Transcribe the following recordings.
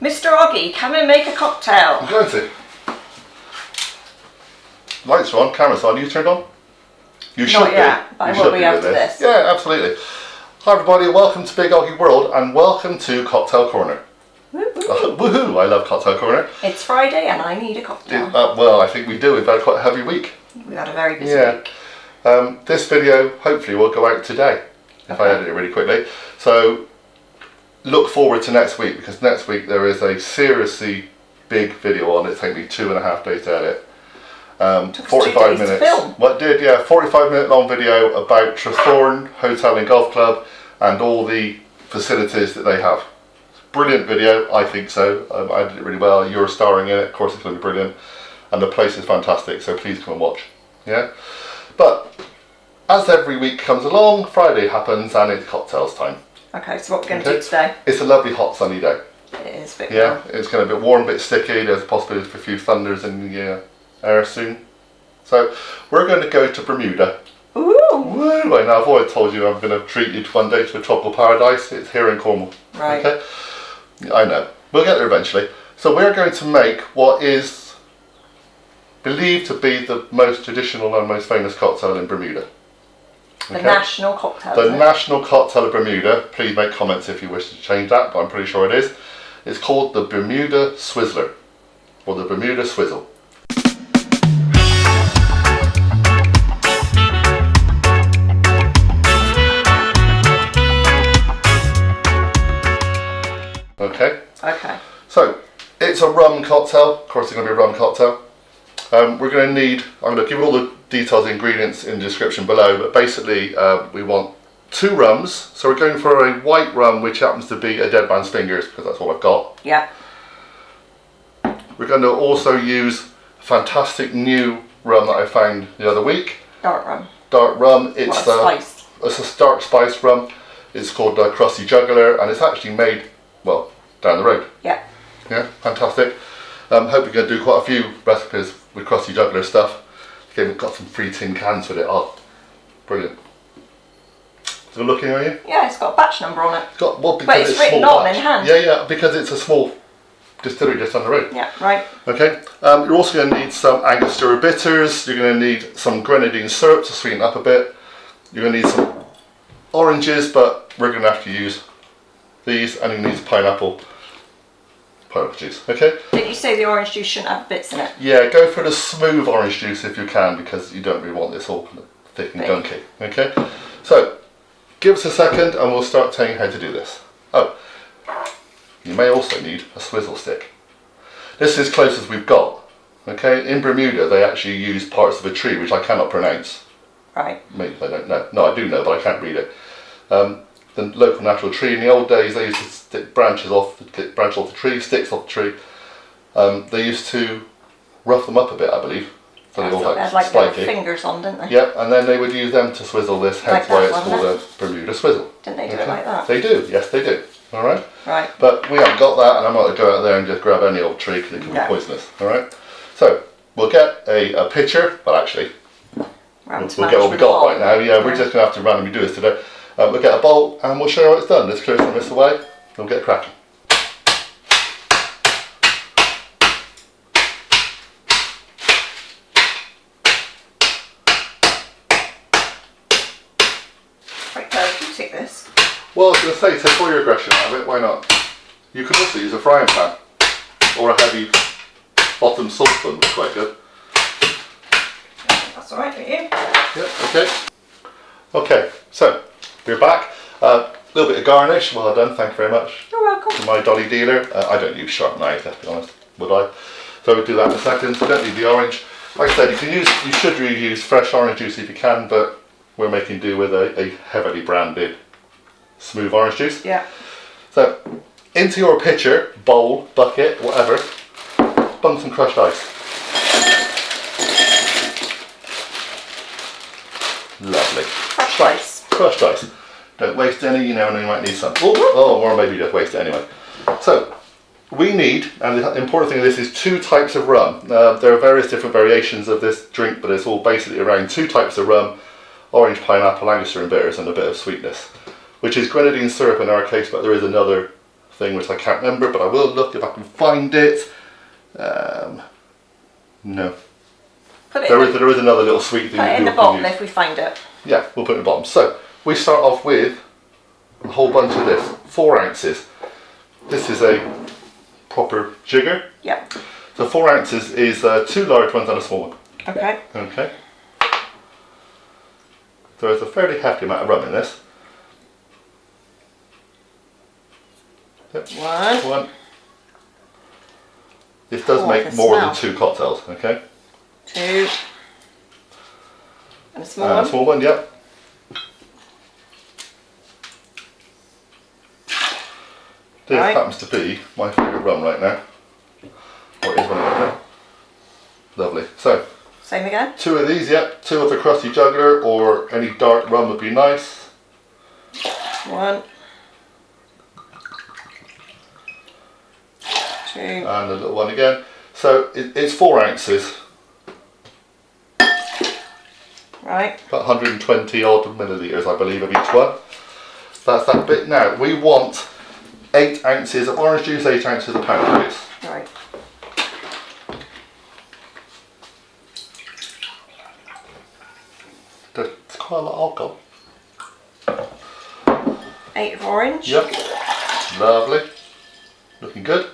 Mr. OGGIE, come and make a cocktail. I'm going to. Lights are on, camera's on. You turned on? You should Not yet, be. but You I will should be after with this. Yeah, absolutely. Hi everybody, welcome to Big OGGIE World and welcome to Cocktail Corner. Woohoo! I love Cocktail Corner. It's Friday and I need a cocktail. Well, I think we do. We've had quite a heavy week. We've had a very busy week. This video hopefully will go out today if I edit it really quickly. So look forward to next week, because next week there is a seriously big video on it. It took me 2.5 days to edit. 45 minutes. To film. What did, yeah, 45-minute long video about Trethorn Hotel and Golf Club and all the facilities that they have. Brilliant video, I think so. I did it really well. You're starring in it, of course it's going to be brilliant. And the place is fantastic, so please come and watch. Yeah? But as every week comes along, Friday happens and it's cocktails time. Okay, so what we're going to do today? It's a lovely hot sunny day. It is a bit warm. It's going to be warm, a bit sticky. There's a possibility for a few thunders in the air soon. So we're going to go to Bermuda. Ooh! Woo! I know, I've always told you I'm going to treat you one day to a tropical paradise. It's here in Cornwall. Right. Okay? I know. We'll get there eventually. So we're going to make what is believed to be the most traditional and most famous cocktail in Bermuda. The national cocktail. The national cocktail of Bermuda. Please make comments if you wish to change that, but I'm pretty sure it is. It's called the Bermuda Swizzler, or the Bermuda Swizzle. Okay. Okay. So it's a rum cocktail. Of course, it's going to be a rum cocktail. We're going to need. I'm going to give all the details, ingredients in the description below. But basically, we want 2 rums. So we're going for a white rum, which happens to be a Dead Man's Fingers, because that's all I've got. Yeah. We're going to also use a fantastic new rum that I found the other week. Dark rum. Dark rum. It's spiced. It's a dark spiced rum. It's called Crusty Juggler, and it's actually made, well, down the road. Yeah. Yeah, fantastic. Hope we're going to do quite a few recipes with Crusty Juggler stuff. Okay, we've got some free tin cans with it. Oh, brilliant. So we're looking, are you? Yeah, it's got a batch number on it. Got, well, but it's written on in hand. Yeah, because it's a small distillery just down the road. Yeah, right. Okay, you're also going to need some Angostura bitters. You're going to need some grenadine syrup to sweeten up a bit. You're going to need some oranges, but we're going to have to use these, and you need pineapple juice. Okay. Did you say the orange juice shouldn't have bits in it? Yeah, go for the smooth orange juice if you can, because you don't really want this all thick and gunky. Okay. So give us a second, and we'll start telling you how to do this. Oh, you may also need a swizzle stick. This is as close as we've got. Okay. In Bermuda, they actually use parts of a tree which I cannot pronounce. Right. Maybe I don't know. No, I do know, but I can't read it. The local natural tree. In the old days, they used to stick branches off the tree, sticks off the tree. They used to rough them up a bit, I believe. So they all had like little fingers on, didn't they? Yep, and then they would use them to swizzle this, hence why it's called a Bermuda Swizzle. Didn't they do it like that? They do, yes they do. Alright? Right. But we haven't got that, and I'm not going to go out there and just grab any old tree, because it can be poisonous. Alright? So, we'll get a pitcher, but actually, we'll get what we got right now. Yeah, we're just going to have to randomly do this today. We'll get a bowl and we'll show you how it's done. Let's clear some of this away and we'll get cracking. Quite therapeutic, this. Well, I was going to say, take all your aggression out of it, why not? You could also use a frying pan or a heavy bottom saucepan, which is quite good. That's alright with you? Yep, okay. Okay, so we're back. A little bit of garnish, well done, thank you very much. You're welcome. To my dolly dealer. I don't use sharp knives, let's be honest, would I? So we'll do that in a second. We don't need the orange. Like I said, you should really use fresh orange juice if you can, but we're making do with a heavily branded smooth orange juice. Yeah. So into your pitcher, bowl, bucket, whatever, bung some crushed ice. Lovely. Crushed ice. Crushed ice. Don't waste any, you never know, you might need some. Oh, or maybe just waste it anyway. So, we need, and the important thing of this is 2 types of rum. There are various different variations of this drink, but it's all basically around 2 types of rum: orange, pineapple, Angostura and bitters, and a bit of sweetness, which is grenadine syrup in our case, but there is another thing which I can't remember, but I will look if I can find it. No. There is another little sweet thing. Put it in the bottom if we find it. Yeah, we'll put it in the bottom. So we start off with a whole bunch of this, 4 ounces. This is a proper jigger. Yep. So 4 ounces is 2 large ones and a small one. Okay. Okay. So there's a fairly hefty amount of rum in this. Yep. One. This does make more than 2 cocktails, okay? 2. And a small one. A small one, yep. This happens to be my favourite rum right now. Or it is one right now. Lovely. So, same again? 2 of these, yep. 2 of the Crusty Juggler, or any dark rum would be nice. 1. 2. And a little one again. So it's 4 ounces. Right. About 120 odd millilitres, I believe, of each one. That's that bit. Now, we want 8 ounces of orange juice, 8 ounces of pound juice. Right. That's quite a lot of alcohol. 8 of orange. Yep. Lovely. Looking good.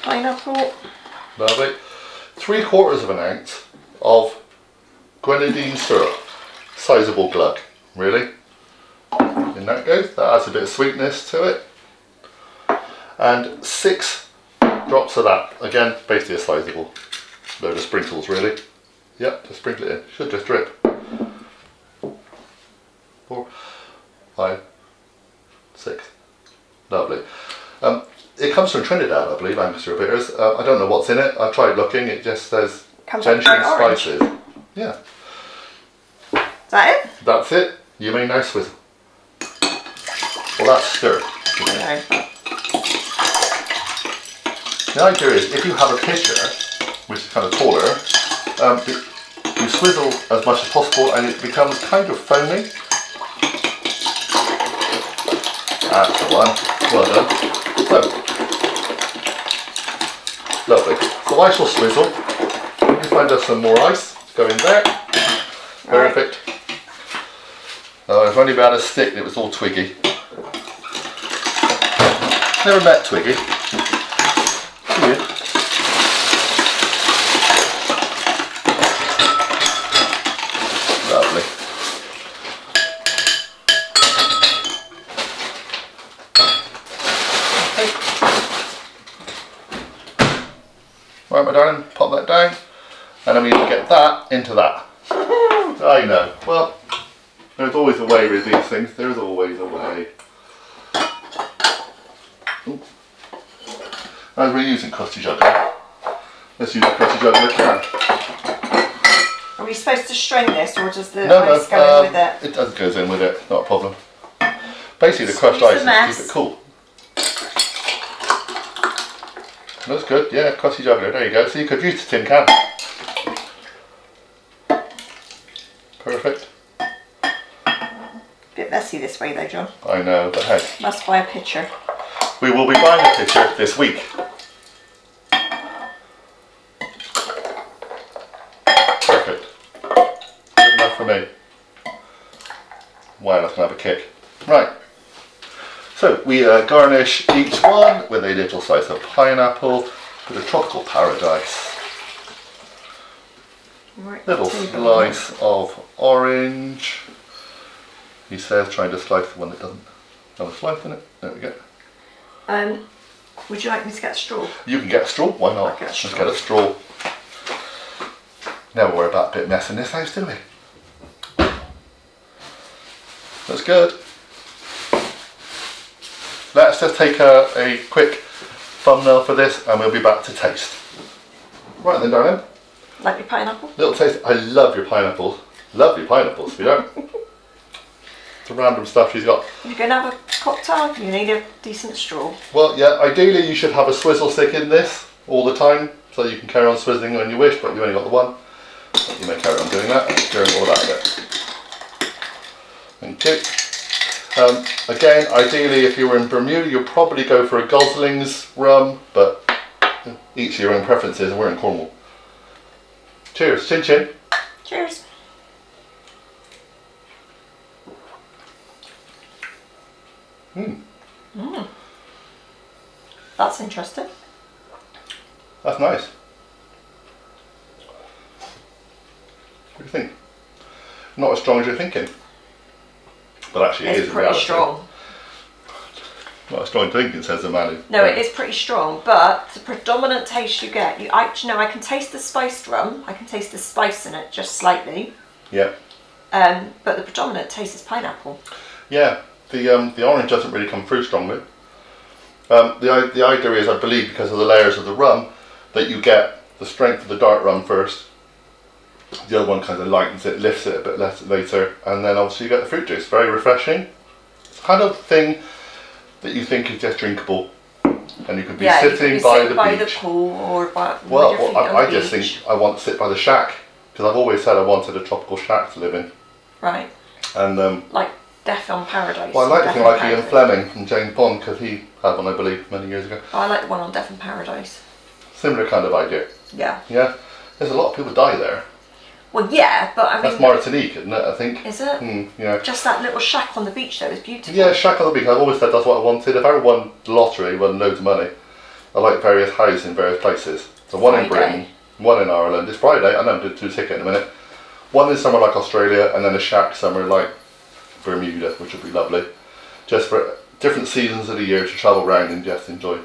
Pineapple. Lovely. 3/4 of an ounce of grenadine syrup. Sizable glug, really. In that goes. That adds a bit of sweetness to it. And 6 drops of that. Again, basically a sizable load of sprinkles, really. Yep, just sprinkle it in. Should just drip. 4, 5, 6. Lovely. It comes from Trinidad, I believe, Angostura bitters. I don't know what's in it. I tried looking. It just says gentian spices. Yeah. Is that it? That's it. You may now swizzle. Well, that's stir. No. The idea is, if you have a pitcher, which is kind of taller, you swizzle as much as possible and it becomes kind of foamy. That's the one. Well done. So, lovely. So I shall swizzle. Let me find us some more ice. Go in there. Perfect. I've only had a stick and it was all twiggy. Never met Twiggy. Weird. Lovely. Right, my darling, pop that down, and then we need to get that into that. I know. Well, there's always a way with these things. There's always a way. Ooh. As we're using Crusty Juggler, let's use the Crusty Juggler can. Are we supposed to strain this, or does the No, ice go in with it? It does goes in with it, not a problem. Basically, the crushed ice is to keep it cool. That's good, yeah, Crusty Juggler, there you go. So you could use the tin can. Perfect. Bit messy this way though, John. I know, but hey. Must buy a pitcher. We will be buying a pitcher this week. Perfect. Good enough for me. Wow, that's going to have a kick. Right. So we garnish each one with a little slice of pineapple with a tropical paradise. Right, Little slice of orange. He says trying to slice the one that doesn't have a slice in it. There we go. Would you like me to get a straw? You can get a straw, why not? Let's get a straw. Never worry about a bit of mess in this house, do we? That's good. Let's just take a quick thumbnail for this and we'll be back to taste. Right then, darling. Like your pineapple? Little taste. I love your pineapples. Love your pineapples, if you don't. the random stuff she's got. If you're going to have a cocktail, you need a decent straw. Well, yeah, ideally you should have a swizzle stick in this all the time, so you can carry on swizzling when you wish, but you only got the one. But you may carry on doing that and stirring all that a bit. Thank you. Again, ideally if you were in Bermuda, you'd probably go for a Gosling's rum, but each your own preferences, and we're in Cornwall. Cheers, chin chin. Cheers. That's interesting. That's nice. What do you think? Not as strong as you're thinking. But actually it is It's in pretty reality. strong. Not as strong as thinking, says the man who... No, it is pretty strong, but the predominant taste you get, I can taste the spiced rum. I can taste the spice in it just slightly. Yeah. But the predominant taste is pineapple. Yeah, the orange doesn't really come through strongly. The idea is, I believe, because of the layers of the rum, that you get the strength of the dark rum first. The other one kind of lightens it, lifts it a bit less later, and then obviously you get the fruit juice. Very refreshing. It's kind of thing that you think is just drinkable, and you could be sitting by the beach. The pool or by Well, with your feet on I the just beach. think I want to sit by the shack, because I've always said I wanted a tropical shack to live in. Right. And like Death on Paradise. well, I like Death the thing on like Ian Paradise. Fleming from James Bond, because he had one, I believe, many years ago. Oh, I like the one on Death in Paradise. Similar kind of idea. Yeah. Yeah, there's a lot of people die there. Well, yeah, but I mean... That's Martinique, isn't it, I think? Is it? Yeah. Just that little shack on the beach though is beautiful. Yeah, shack on the beach. I've always said that's what I wanted. If I won the lottery, won loads of money, I like various houses in various places. So one in Friday. Britain, one in Ireland. It's Friday, I know I'm doing two ticket in a minute. One is somewhere like Australia, and then a shack somewhere like Bermuda, which would be lovely. Just for different seasons of the year to travel around and just enjoy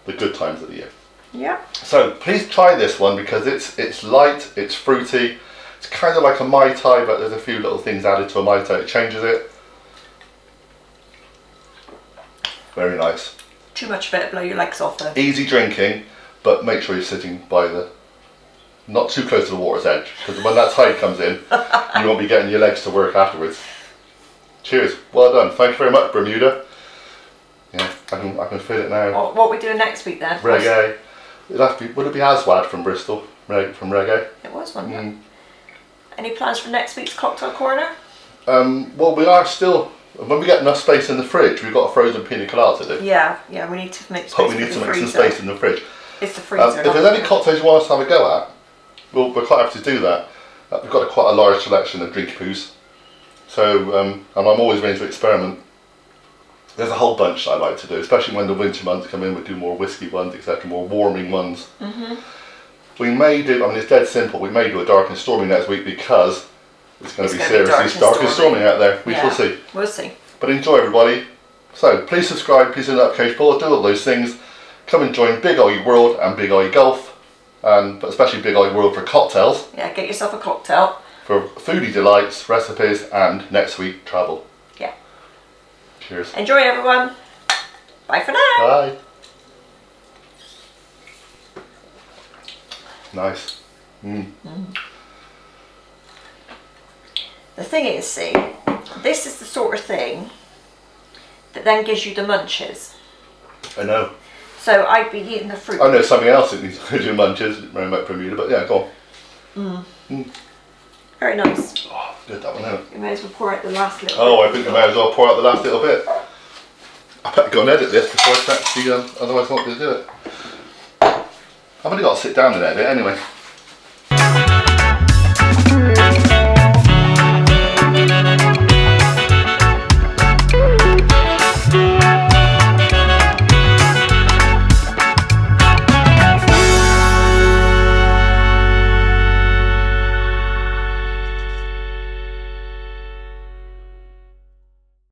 the good times of the year. Yeah. So please try this one, because it's light, it's fruity, it's kind of like a Mai Tai, but there's a few little things added to a Mai Tai, it changes it. Very nice. Too much of it, blow your legs off though. Easy drinking, but make sure you're sitting by not too close to the water's edge, because when that tide comes in, you won't be getting your legs to work afterwards. Cheers, well done. Thank you very much, Bermuda. Yeah, I can feel it now. What are we doing next week then? Reggae. It'd have to be, would it be Aswad from Bristol? From Reggae? It was one, yeah. Any plans for next week's cocktail corner? Well, we are still, when we get enough space in the fridge, we've got a frozen pina colada to do. Yeah, we need to make space. But we need to make some space in the fridge. It's the freezer. If there's any cocktails you want us to have a go at, we're quite happy to do that. We've got quite a large selection of drinky poos. So, and I'm always ready to experiment. There's a whole bunch I like to do, especially when the winter months come in. We do more whiskey ones, etc., more warming ones. We may do, I mean, it's dead simple. We may do a dark and stormy next week, because it's going to be seriously dark and stormy out there. We shall see. We'll see. But enjoy, everybody. So please subscribe, please hit the notification bell, do all those things. Come and join Big OGGIE World and Big OGGIE Golf, but especially Big OGGIE World for cocktails, Yeah, get yourself a cocktail. for foodie delights, recipes, and next week travel. Yeah. Cheers. Enjoy, everyone. Bye for now. Bye. Nice. The thing is, see, this is the sort of thing that then gives you the munches. I know. So I'd be eating the fruit. I know something else that needs to do munches around about Bermuda, but yeah, go on. Very nice. Oh, good, that one out. You may as well pour out the last little Oh, bit. I think I may as well pour out the last little bit. I better go and edit this before I actually, otherwise I won't be able to do it. I've only got to sit down and edit anyway.